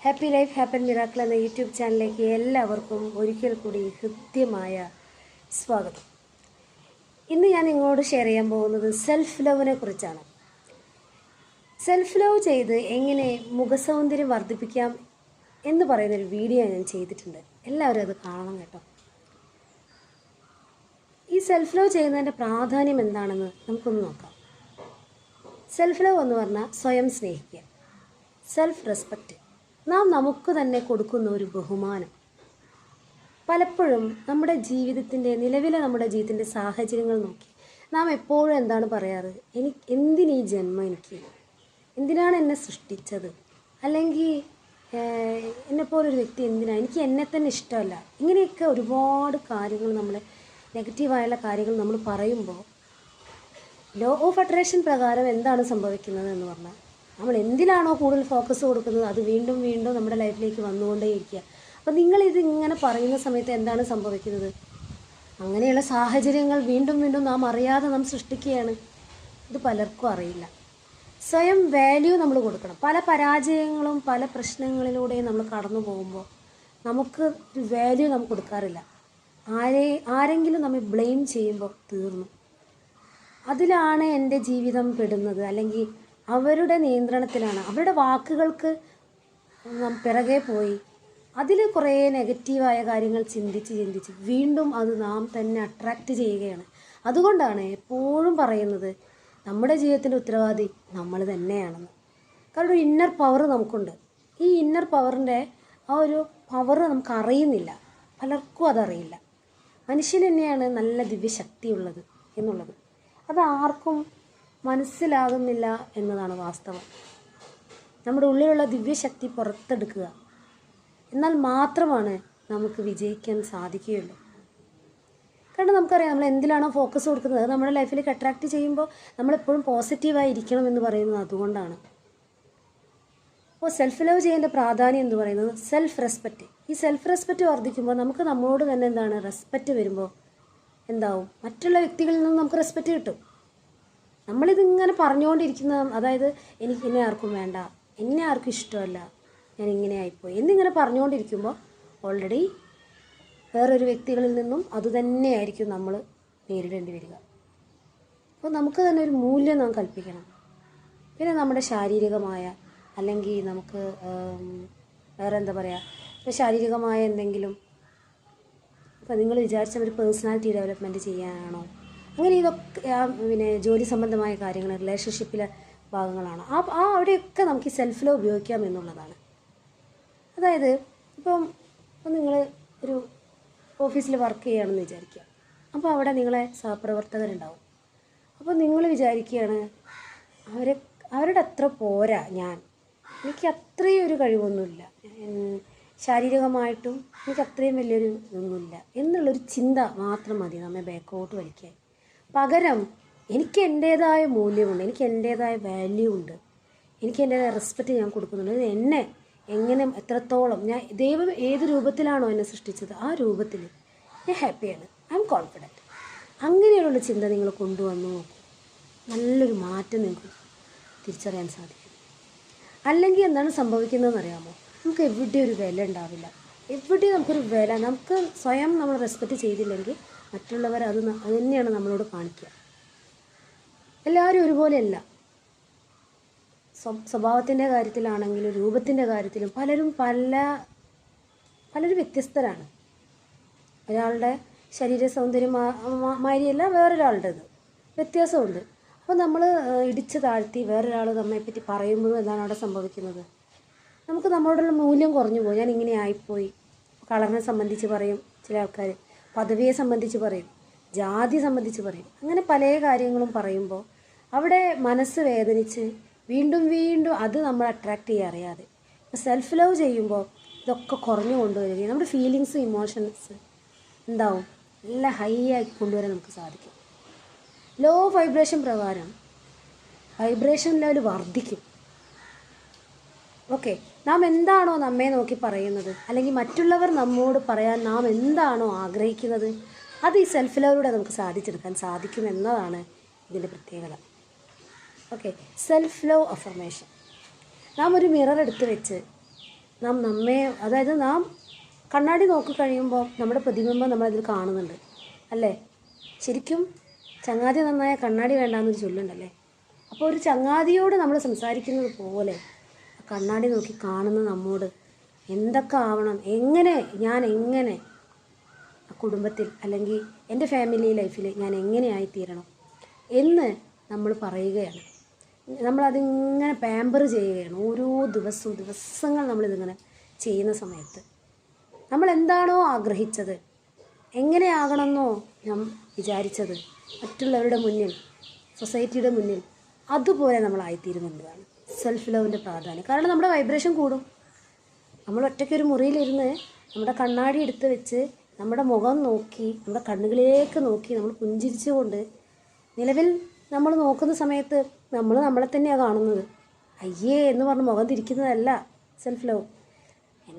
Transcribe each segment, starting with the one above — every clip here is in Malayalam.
ഹാപ്പി ലൈഫ് ഹാപ്പൻ മിറാക്കിൾ എന്ന യൂട്യൂബ് ചാനലിലേക്ക് എല്ലാവർക്കും ഒരിക്കൽ കൂടി ഹൃദ്യമായ സ്വാഗതം. ഇന്ന് ഞാൻ നിങ്ങളോട് ഷെയർ ചെയ്യാൻ പോകുന്നത് സെൽഫ് ലവിനെ കുറിച്ചാണ്. സെൽഫ് ലവ് ചെയ്ത് എങ്ങനെ മുഖസൗന്ദര്യം വർദ്ധിപ്പിക്കാം എന്ന് പറയുന്നൊരു വീഡിയോ ഞാൻ ചെയ്തിട്ടുണ്ട്. എല്ലാവരും അത് കാണണം കേട്ടോ. ഈ സെൽഫ് ലവ് ചെയ്യുന്നതിൻ്റെ പ്രാധാന്യം എന്താണെന്ന് നമുക്കൊന്ന് നോക്കാം. സെൽഫ് ലവ് എന്ന് പറഞ്ഞാൽ സ്വയം സ്നേഹിക്കുക, സെൽഫ് റെസ്പെക്റ്റ്, നാം നമുക്ക് തന്നെ കൊടുക്കുന്ന ഒരു ബഹുമാനം. പലപ്പോഴും നമ്മുടെ ജീവിതത്തിൻ്റെ സാഹചര്യങ്ങൾ നോക്കി നാം എപ്പോഴും എന്താണ് പറയാറ്? എന്തിനീ ജന്മം, എന്തിനാണ് എന്നെ സൃഷ്ടിച്ചത്, അല്ലെങ്കിൽ എന്നെപ്പോലൊരു വ്യക്തി എന്തിനാണ്, എനിക്ക് എന്നെ തന്നെ ഇഷ്ടമല്ല. ഇങ്ങനെയൊക്കെ ഒരുപാട് കാര്യങ്ങൾ നെഗറ്റീവായുള്ള കാര്യങ്ങൾ നമ്മൾ പറയുമ്പോൾ ലോ ഓഫ് അട്രാക്ഷൻ പ്രകാരം എന്താണ് സംഭവിക്കുന്നത് എന്ന് പറഞ്ഞാൽ, നമ്മൾ എന്തിനാണോ കൂടുതൽ ഫോക്കസ് കൊടുക്കുന്നത് അത് വീണ്ടും വീണ്ടും നമ്മുടെ ലൈഫിലേക്ക് വന്നുകൊണ്ടേയിരിക്കുക. അപ്പോൾ നിങ്ങളിത് ഇങ്ങനെ പറയുന്ന സമയത്ത് എന്താണ് സംഭവിക്കുന്നത്? അങ്ങനെയുള്ള സാഹചര്യങ്ങൾ വീണ്ടും വീണ്ടും നാം അറിയാതെ നാം സൃഷ്ടിക്കുകയാണ്. ഇത് പലർക്കും അറിയില്ല. സ്വയം വാല്യൂ നമ്മൾ കൊടുക്കണം. പല പരാജയങ്ങളും പല പ്രശ്നങ്ങളിലൂടെയും നമ്മൾ കടന്നു പോകുമ്പോൾ നമുക്ക് ഒരു വാല്യൂ നമുക്ക് കൊടുക്കാറില്ല. ആരെങ്കിലും നമ്മെ ബ്ലെയിം ചെയ്യുമ്പോൾ തീർന്നു. അതിലാണ് എൻ്റെ ജീവിതം പെടുന്നത്. അല്ലെങ്കിൽ അവരുടെ നിയന്ത്രണത്തിലാണ്, അവരുടെ വാക്കുകൾക്ക് പിറകെ പോയി അതിൽ കുറേ നെഗറ്റീവായ കാര്യങ്ങൾ ചിന്തിച്ച് വീണ്ടും അത് നാം തന്നെ അട്രാക്റ്റ് ചെയ്യുകയാണ്. അതുകൊണ്ടാണ് എപ്പോഴും പറയുന്നത് നമ്മുടെ ജീവിതത്തിൻ്റെ ഉത്തരവാദി നമ്മൾ തന്നെയാണെന്ന്. കാരണം ഒരു ഇന്നർ പവർ നമുക്കുണ്ട്. ഈ ഇന്നർ പവറിൻ്റെ ആ ഒരു പവർ നമുക്ക് അറിയുന്നില്ല, പലർക്കും അതറിയില്ല. മനുഷ്യന് തന്നെയാണ് നല്ല ദിവ്യശക്തിയുള്ളത് എന്നുള്ളത്. അത് ആർക്കും മനസ്സിലാകുന്നില്ല എന്നതാണ് വാസ്തവം. നമ്മുടെ ഉള്ളിലുള്ള ദിവ്യശക്തി പുറത്തെടുക്കുക, എന്നാൽ മാത്രമാണ് നമുക്ക് വിജയിക്കാൻ സാധിക്കുകയുള്ളൂ. കാരണം നമുക്കറിയാം, നമ്മൾ എന്തിലാണോ ഫോക്കസ് കൊടുക്കുന്നത് അത് നമ്മുടെ ലൈഫിലേക്ക് അട്രാക്റ്റ് ചെയ്യുമ്പോൾ നമ്മളെപ്പോഴും പോസിറ്റീവായി ഇരിക്കണം എന്ന് പറയുന്നത് അതുകൊണ്ടാണ്. അപ്പോൾ സെൽഫ് ലവ് ചെയ്യേണ്ട പ്രാധാന്യം എന്ന് പറയുന്നത് സെൽഫ് റെസ്പെക്റ്റ്. ഈ സെൽഫ് റെസ്പെക്റ്റ് വർദ്ധിക്കുമ്പോൾ നമുക്ക് നമ്മളോട് തന്നെ എന്താണ് റെസ്പെക്റ്റ് വരുമ്പോൾ എന്താവും? മറ്റുള്ള വ്യക്തികളിൽ നിന്നും നമുക്ക് റെസ്പെക്റ്റ് കിട്ടും. നമ്മളിതിങ്ങനെ പറഞ്ഞുകൊണ്ടിരിക്കുന്ന, അതായത് എനിക്ക് എന്നെ ആർക്കും വേണ്ട, എന്നെ ആർക്കും ഇഷ്ടമല്ല, ഞാൻ ഇങ്ങനെ ആയിപ്പോയി എന്നിങ്ങനെ പറഞ്ഞുകൊണ്ടിരിക്കുമ്പോൾ ഓൾറെഡി വേറൊരു വ്യക്തികളിൽ നിന്നും അതുതന്നെയായിരിക്കും നമ്മൾ നേരിടേണ്ടി വരിക. അപ്പോൾ നമുക്ക് തന്നെ ഒരു മൂല്യം നാം കൽപ്പിക്കണം. പിന്നെ നമ്മുടെ ശാരീരികമായ, അല്ലെങ്കിൽ നമുക്ക് വേറെ എന്താ പറയുക, ശാരീരികമായ എന്തെങ്കിലും, അപ്പോൾ നിങ്ങൾ വിചാരിച്ച ഒരു പേഴ്സണാലിറ്റി ഡെവലപ്മെൻറ്റ് ചെയ്യാനാണോ, അങ്ങനെ ഇതൊക്കെ പിന്നെ ജോലി സംബന്ധമായ കാര്യങ്ങൾ, റിലേഷൻഷിപ്പിലെ ഭാഗങ്ങളാണ്. അവിടെയൊക്കെ നമുക്ക് ഈ സെൽഫ് ലവ് ഉപയോഗിക്കാം എന്നുള്ളതാണ്. അതായത് ഇപ്പം നിങ്ങൾ ഒരു ഓഫീസിൽ വർക്ക് ചെയ്യുകയാണെന്ന് വിചാരിക്കുക. അപ്പോൾ അവിടെ നിങ്ങളെ സഹപ്രവർത്തകരുണ്ടാവും. അപ്പോൾ നിങ്ങൾ വിചാരിക്കുകയാണ് അവരുടെ അത്ര പോരാ, എനിക്ക് അത്രയും ഒരു കഴിവൊന്നുമില്ല, ശാരീരികമായിട്ടും എനിക്ക് അത്രയും വലിയൊരു ഇതൊന്നുമില്ല എന്നുള്ളൊരു ചിന്ത മാത്രം മതി നമ്മെ ബാക്കോട്ട് വലിക്കാൻ. പകരം എനിക്ക് എൻ്റേതായ മൂല്യമുണ്ട്, എനിക്ക് എൻ്റേതായ വാല്യൂ ഉണ്ട്, എനിക്ക് എൻ്റേതായ റെസ്പെക്റ്റ് ഞാൻ കൊടുക്കുന്നുണ്ട്. എന്നെ എങ്ങനെ എത്രത്തോളം ദൈവം ഏത് രൂപത്തിലാണോ എന്നെ സൃഷ്ടിച്ചത് ആ രൂപത്തിൽ ഞാൻ ഹാപ്പിയാണ്, ഐ എം കോൺഫിഡൻറ്റ്. അങ്ങനെയുള്ള ചിന്ത നിങ്ങൾ കൊണ്ടുവന്നു നോക്കും, നല്ലൊരു മാറ്റം നിങ്ങൾക്ക് തിരിച്ചറിയാൻ സാധിക്കും. അല്ലെങ്കിൽ എന്താണ് സംഭവിക്കുന്നതെന്ന് അറിയാമോ? നമുക്ക് എവിടെ ഒരു വില ഉണ്ടാവില്ല. എവിടെ നമുക്കൊരു വില, നമുക്ക് സ്വയം നമ്മൾ റെസ്പെക്റ്റ് ചെയ്തില്ലെങ്കിൽ മറ്റുള്ളവർ അത് തന്നെയാണ് നമ്മളോട് കാണിക്കുക. എല്ലാവരും ഒരുപോലെയല്ല. സ്വഭാവത്തിൻ്റെ കാര്യത്തിലാണെങ്കിലും രൂപത്തിൻ്റെ കാര്യത്തിലും പലരും വ്യത്യസ്തരാണ്. ഒരാളുടെ ശരീര സൗന്ദര്യം മാതിരിയല്ല വേറൊരാളുടേത്, വ്യത്യാസമുണ്ട്. അപ്പോൾ നമ്മൾ ഇടിച്ച് താഴ്ത്തി വേറൊരാൾ നമ്മെപ്പറ്റി പറയുമ്പോഴും എന്താണ് അവിടെ സംഭവിക്കുന്നത്? നമുക്ക് നമ്മളോടുള്ള മൂല്യം കുറഞ്ഞു പോകും. ഞാൻ ഇങ്ങനെ ആയിപ്പോയി. കളറിനെ സംബന്ധിച്ച് പറയും ചില ആൾക്കാർ, പദവിയെ സംബന്ധിച്ച് പറയും, ജാതി സംബന്ധിച്ച് പറയും. അങ്ങനെ പല കാര്യങ്ങളും പറയുമ്പോൾ അവിടെ മനസ്സ് വേദനിച്ച് വീണ്ടും വീണ്ടും അത് നമ്മൾ അട്രാക്റ്റ് ചെയ്യാൻ അറിയാതെ. സെൽഫ് ലവ് ചെയ്യുമ്പോൾ ഇതൊക്കെ കുറഞ്ഞു കൊണ്ടുവരികയും നമ്മുടെ ഫീലിങ്സ്, ഇമോഷൻസ് എന്താവും, നല്ല ഹൈ ആക്കി കൊണ്ടുവരാൻ നമുക്ക് സാധിക്കും. ലോ വൈബ്രേഷൻ പ്രകാരം വൈബ്രേഷൻ ലെവൽ വർദ്ധിക്കും. ഓക്കെ, നാം എന്താണോ നമ്മെ നോക്കി പറയുന്നത്, അല്ലെങ്കിൽ മറ്റുള്ളവർ നമ്മോട് പറയാൻ നാം എന്താണോ ആഗ്രഹിക്കുന്നത്, അത് ഈ സെൽഫ് ലവിലൂടെ നമുക്ക് സാധിച്ചെടുക്കാൻ സാധിക്കും എന്നതാണ് ഇതിൻ്റെ പ്രത്യേകത. Okay, self love affirmation. നാം ഒരു മിറർ എടുത്ത് വെച്ച് അതായത് നാം കണ്ണാടി നോക്കിക്കഴിയുമ്പോൾ നമ്മുടെ പ്രതിബിംബം നമ്മളതിൽ കാണുന്നുണ്ട് അല്ലേ? ശരിക്കും ചങ്ങാതി നന്നായ കണ്ണാടി വേണ്ടാന്നൊരു ചൊല്ലുണ്ടല്ലേ. അപ്പോൾ ഒരു ചങ്ങാതിയോട് നമ്മൾ സംസാരിക്കുന്നത് പോലെ കണ്ണാടി നോക്കി കാണുന്ന നമ്മോട് എന്തൊക്കെ ആവണം, ഞാൻ എങ്ങനെ ആ കുടുംബത്തിൽ അല്ലെങ്കിൽ എൻ്റെ ഫാമിലി ലൈഫിൽ ഞാൻ എങ്ങനെയായിത്തീരണം എന്ന് നമ്മൾ പറയുകയാണ്. നമ്മളതിങ്ങനെ പാമ്പർ ചെയ്യുകയാണ്. ഓരോ ദിവസങ്ങൾ നമ്മളിതിങ്ങനെ ചെയ്യുന്ന സമയത്ത് നമ്മൾ എന്താണോ ആഗ്രഹിച്ചത്, എങ്ങനെയാകണമെന്നോ ഞാൻ വിചാരിച്ചത് മറ്റുള്ളവരുടെ മുന്നിൽ, സൊസൈറ്റിയുടെ മുന്നിൽ അതുപോലെ നമ്മളായിത്തീരുന്നതാണ് സെൽഫ് ലവിൻ്റെ പ്രാധാന്യം. കാരണം നമ്മുടെ വൈബ്രേഷൻ കൂടും. നമ്മൾ ഒറ്റയ്ക്കൊരു മുറിയിലിരുന്ന് നമ്മുടെ കണ്ണാടി എടുത്ത് വെച്ച് നമ്മുടെ മുഖം നോക്കി, നമ്മുടെ കണ്ണുകളിലേക്ക് നോക്കി നമ്മൾ പുഞ്ചിരിച്ചുകൊണ്ട് നിലവിൽ നമ്മൾ നോക്കുന്ന സമയത്ത് നമ്മൾ നമ്മളെ തന്നെയാണ് കാണുന്നത്. അയ്യേ എന്ന് പറഞ്ഞ് മുഖം തിരിക്കുന്നതല്ല സെൽഫ് ലവ്.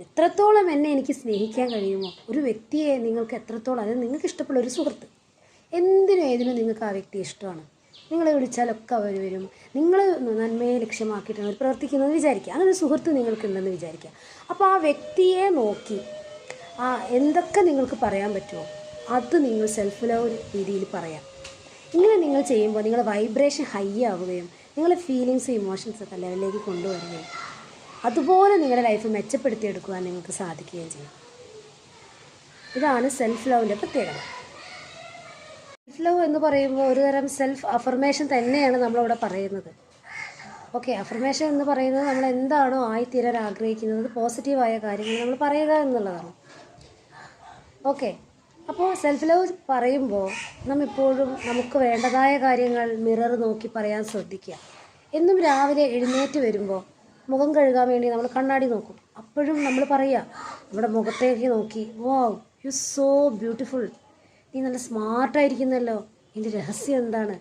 എത്രത്തോളം എനിക്ക് സ്നേഹിക്കാൻ കഴിയുമോ, ഒരു വ്യക്തിയെ നിങ്ങൾക്ക് എത്രത്തോളം, അതായത് നിങ്ങൾക്ക് ഇഷ്ടപ്പെടുന്ന ഒരു സുഹൃത്ത്, എന്തിനും ഏതിനും നിങ്ങൾക്ക് ആ വ്യക്തി ഇഷ്ടമാണ്. നിങ്ങളെ വിളിച്ചാലൊക്കെ അവർ വരും. നിങ്ങൾ നന്മയെ ലക്ഷ്യമാക്കിയിട്ടാണ് അവർ പ്രവർത്തിക്കുന്നതെന്ന് വിചാരിക്കുക. അങ്ങനെ ഒരു സുഹൃത്ത് നിങ്ങൾക്കുണ്ടെന്ന് വിചാരിക്കുക. അപ്പോൾ ആ വ്യക്തിയെ നോക്കി എന്തൊക്കെ നിങ്ങൾക്ക് പറയാൻ പറ്റുമോ അത് നിങ്ങൾ സെൽഫ് ലവ് രീതിയിൽ പറയാം. ഇങ്ങനെ നിങ്ങൾ ചെയ്യുമ്പോൾ നിങ്ങളുടെ വൈബ്രേഷൻ ഹൈ ആവുകയും നിങ്ങളുടെ ഫീലിങ്സ് ഇമോഷൻസൊക്കെ ലെവലിലേക്ക് കൊണ്ടുവരികയും അതുപോലെ നിങ്ങളുടെ ലൈഫ് മെച്ചപ്പെടുത്തിയെടുക്കുവാൻ നിങ്ങൾക്ക് സാധിക്കുകയും ചെയ്യും. ഇതാണ് സെൽഫ് ലവിൻ്റെ പ്രത്യേകത. സെൽഫ് ലവ് എന്ന് പറയുമ്പോൾ ഒരു തരം സെൽഫ് അഫർമേഷൻ തന്നെയാണ് നമ്മളിവിടെ പറയുന്നത്. ഓക്കെ, അഫർമേഷൻ എന്ന് പറയുന്നത് നമ്മൾ എന്താണോ ആയിത്തീരാൻ ആഗ്രഹിക്കുന്നത്, പോസിറ്റീവായ കാര്യങ്ങൾ നമ്മൾ പറയുക എന്നുള്ളതാണ്. ഓക്കെ, അപ്പോൾ സെൽഫ് ലവ് പറയുമ്പോൾ നമ്മിപ്പോഴും നമുക്ക് വേണ്ടതായ കാര്യങ്ങൾ മിറർ നോക്കി പറയാൻ ശ്രദ്ധിക്കുക. എന്നും രാവിലെ എഴുന്നേറ്റ് വരുമ്പോൾ മുഖം കഴുകാൻ വേണ്ടി നമ്മൾ കണ്ണാടി നോക്കും. അപ്പോഴും നമ്മൾ പറയുക, നമ്മുടെ മുഖത്തേക്ക് നോക്കി, വാവ് യു സോ ബ്യൂട്ടിഫുൾ, നീ നല്ല സ്മാർട്ടായിരിക്കുന്നല്ലോ, ഇതിൻ്റെ രഹസ്യം എന്താണ്,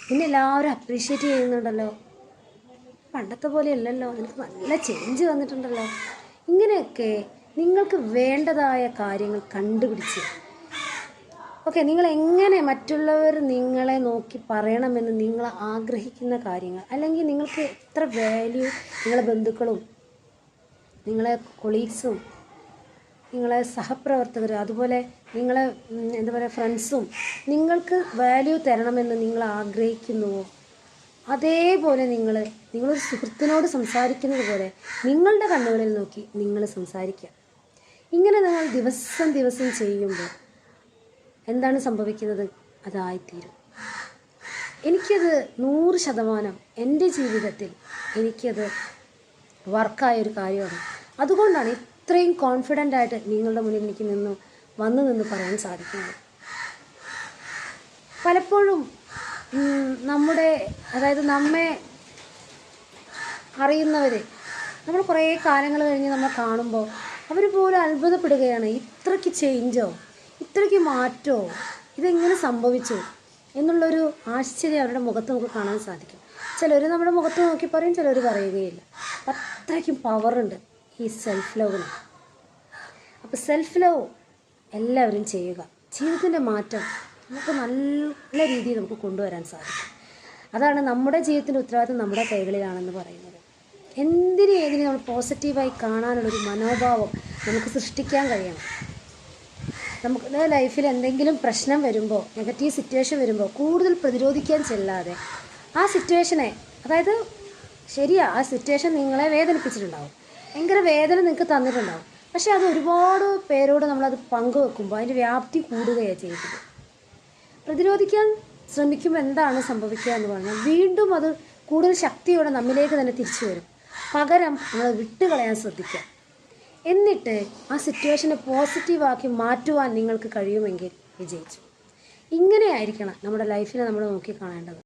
നിന്നെ എല്ലാവരും അപ്രീഷിയേറ്റ് ചെയ്യുന്നുണ്ടല്ലോ, പണ്ടത്തെ പോലെ അല്ലല്ലോ, നിനക്ക് നല്ല ചേഞ്ച് വന്നിട്ടുണ്ടല്ലോ. ഇങ്ങനെയൊക്കെ നിങ്ങൾക്ക് വേണ്ടതായ കാര്യങ്ങൾ കണ്ടുപിടിച്ച്, ഓക്കെ, നിങ്ങൾ എങ്ങനെ മറ്റുള്ളവർ നിങ്ങളെ നോക്കി പറയണമെന്ന് നിങ്ങൾ ആഗ്രഹിക്കുന്ന കാര്യങ്ങൾ, അല്ലെങ്കിൽ നിങ്ങൾക്ക് എത്ര വാല്യൂ നിങ്ങളെ ബന്ധുക്കളും നിങ്ങളെ കൊളീഗ്സും നിങ്ങളെ സഹപ്രവർത്തകരും അതുപോലെ നിങ്ങളെ എന്താ പറയുക ഫ്രണ്ട്സും നിങ്ങൾക്ക് വാല്യൂ തരണമെന്ന് നിങ്ങൾ ആഗ്രഹിക്കുന്നുവോ, അതേപോലെ നിങ്ങളൊരു സുഹൃത്തിനോട് സംസാരിക്കുന്നത് പോലെ നിങ്ങളുടെ കണ്ണുകളിൽ നോക്കി നിങ്ങൾ സംസാരിക്കുക. ഇങ്ങനെ നിങ്ങൾ ദിവസം ചെയ്യുമ്പോൾ എന്താണ് സംഭവിക്കുന്നത്? അതായിത്തീരും. എനിക്കത് 100% എൻ്റെ ജീവിതത്തിൽ എനിക്കത് വർക്കായൊരു കാര്യമാണ്. അതുകൊണ്ടാണ് ഇത്രയും കോൺഫിഡൻ്റ് ആയിട്ട് നിങ്ങളുടെ മുന്നിൽ എനിക്ക് വന്നു നിന്ന് പറയാൻ സാധിക്കുന്നത്. പലപ്പോഴും അതായത് നമ്മെ അറിയുന്നവർ നമ്മൾ കുറേ കാലങ്ങൾ കഴിഞ്ഞ് നമ്മൾ കാണുമ്പോൾ അവർ പോലും അത്ഭുതപ്പെടുകയാണ്. ഇത്രയ്ക്ക് ചേഞ്ചോ, ഇത്രയ്ക്ക് മാറ്റമോ, ഇതെങ്ങനെ സംഭവിച്ചു എന്നുള്ളൊരു ആശ്ചര്യം അവരുടെ മുഖത്ത് നമുക്ക് കാണാൻ സാധിക്കും. ചിലർ നമ്മുടെ മുഖത്ത് നോക്കി പറയും, ചിലർ പറയുകയില്ല. അത്രയ്ക്കും പവറുണ്ട് ഈ സെൽഫ് ലവിന്. അപ്പോൾ സെൽഫ് ലവ് എല്ലാവരും ചെയ്യുക. ജീവിതത്തിൻ്റെ മാറ്റം നമുക്ക് നല്ല രീതിയിൽ നമുക്ക് കൊണ്ടുവരാൻ സാധിക്കും. അതാണ് നമ്മുടെ ജീവിതത്തിൻ്റെ ഉത്തരവാദിത്വം നമ്മുടെ കൈകളിലാണെന്ന് പറയുന്നത്. ഏതിനും നമ്മൾ പോസിറ്റീവായി കാണാനുള്ളൊരു മനോഭാവം നമുക്ക് സൃഷ്ടിക്കാൻ കഴിയണം. നമുക്ക് ലൈഫിൽ എന്തെങ്കിലും പ്രശ്നം വരുമ്പോൾ, നെഗറ്റീവ് സിറ്റുവേഷൻ വരുമ്പോൾ കൂടുതൽ പ്രതിരോധിക്കാൻ ചെല്ലാതെ ആ സിറ്റുവേഷനെ, അതായത് ആ സിറ്റുവേഷൻ നിങ്ങളെ വേദനിപ്പിച്ചിട്ടുണ്ടാവും, ഭയങ്കര വേദന നിങ്ങൾക്ക് തന്നിട്ടുണ്ടാവും. പക്ഷേ അത് ഒരുപാട് പേരോട് നമ്മളത് പങ്കുവെക്കുമ്പോൾ അതിൻ്റെ വ്യാപ്തി കൂടുകയാണ് ചെയ്തത്. പ്രതിരോധിക്കാൻ ശ്രമിക്കുമ്പോൾ എന്താണ് സംഭവിക്കുക എന്ന് പറഞ്ഞാൽ വീണ്ടും അത് കൂടുതൽ ശക്തിയോടെ നമ്മിലേക്ക് തന്നെ തിരിച്ചു വരും. പകരം നമ്മൾ വിട്ടുകളയാൻ ശ്രദ്ധിക്കുക. എന്നിട്ട് ആ സിറ്റുവേഷനെ പോസിറ്റീവാക്കി മാറ്റുവാൻ നിങ്ങൾക്ക് കഴിയുമെങ്കിൽ വിജയിച്ചു. ഇങ്ങനെയായിരിക്കണം നമ്മുടെ ലൈഫിനെ നമ്മൾ നോക്കി കാണേണ്ടത്.